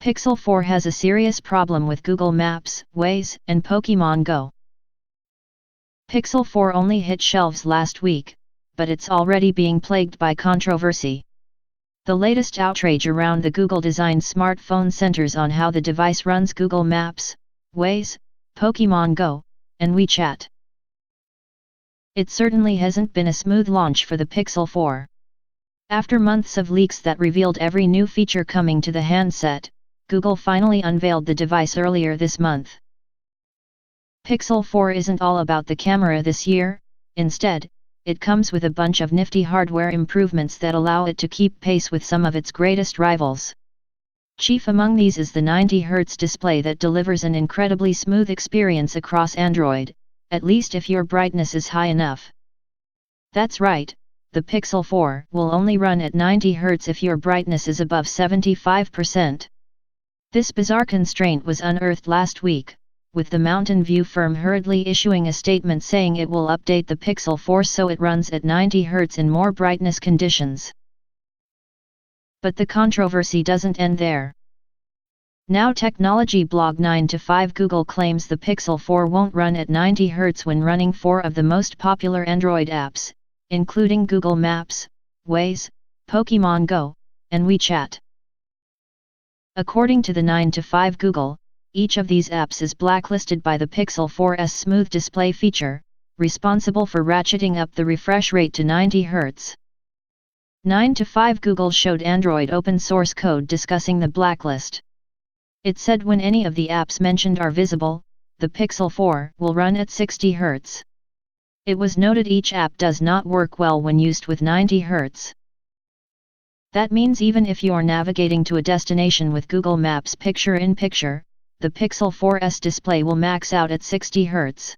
Pixel 4 has a serious problem with Google Maps, Waze, and Pokémon Go. Pixel 4 only hit shelves last week, but it's already being plagued by controversy. The latest outrage around the Google-designed smartphone centers on how the device runs Google Maps, Waze, Pokémon Go, and WeChat. It certainly hasn't been a smooth launch for the Pixel 4. After months of leaks that revealed every new feature coming to the handset, Google finally unveiled the device earlier this month. Pixel 4 isn't all about the camera this year. Instead, it comes with a bunch of nifty hardware improvements that allow it to keep pace with some of its greatest rivals. Chief among these is the 90Hz display that delivers an incredibly smooth experience across Android, at least if your brightness is high enough. That's right, the Pixel 4 will only run at 90Hz if your brightness is above 75%. This bizarre constraint was unearthed last week, with the Mountain View firm hurriedly issuing a statement saying it will update the Pixel 4 so it runs at 90Hz in more brightness conditions. But the controversy doesn't end there. Now technology blog 9 to 5 Google claims the Pixel 4 won't run at 90Hz when running 4 of the most popular Android apps, including Google Maps, Waze, Pokémon Go, and WeChat. According to the 9 to 5 Google, each of these apps is blacklisted by the Pixel 4's smooth display feature, responsible for ratcheting up the refresh rate to 90Hz. 9 to 5 Google showed Android open source code discussing the blacklist. It said when any of the apps mentioned are visible, the Pixel 4 will run at 60Hz. It was noted each app does not work well when used with 90Hz. That means even if you're navigating to a destination with Google Maps picture-in-picture, the Pixel 4's display will max out at 60Hz.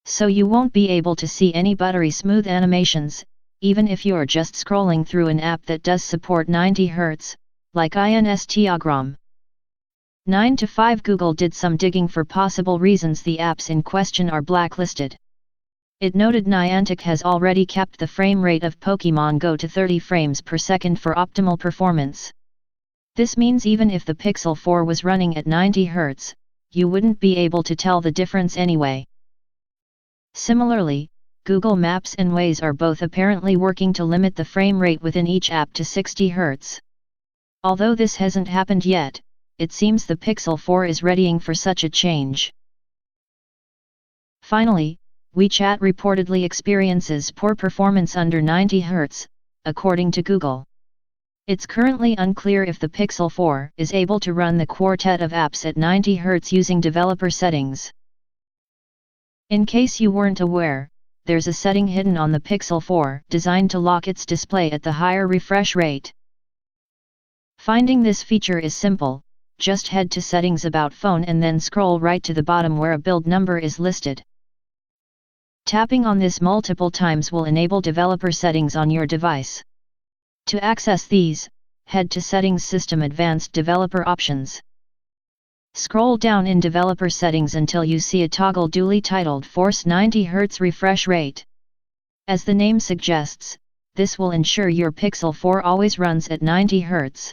So you won't be able to see any buttery smooth animations, even if you're just scrolling through an app that does support 90Hz, like Instagram. 9 to 5 Google did some digging for possible reasons the apps in question are blacklisted. It noted Niantic has already capped the frame rate of Pokémon Go to 30 frames per second for optimal performance. This means even if the Pixel 4 was running at 90Hz, you wouldn't be able to tell the difference anyway. Similarly, Google Maps and Waze are both apparently working to limit the frame rate within each app to 60Hz. Although this hasn't happened yet, it seems the Pixel 4 is readying for such a change. Finally, WeChat reportedly experiences poor performance under 90Hz, according to Google. It's currently unclear if the Pixel 4 is able to run the quartet of apps at 90Hz using developer settings. In case you weren't aware, there's a setting hidden on the Pixel 4 designed to lock its display at the higher refresh rate. Finding this feature is simple, just head to Settings About Phone and then scroll right to the bottom where a build number is listed. Tapping on this multiple times will enable developer settings on your device. To access these, head to Settings System Advanced Developer Options. Scroll down in Developer Settings until you see a toggle duly titled Force 90Hz Refresh Rate. As the name suggests, this will ensure your Pixel 4 always runs at 90Hz.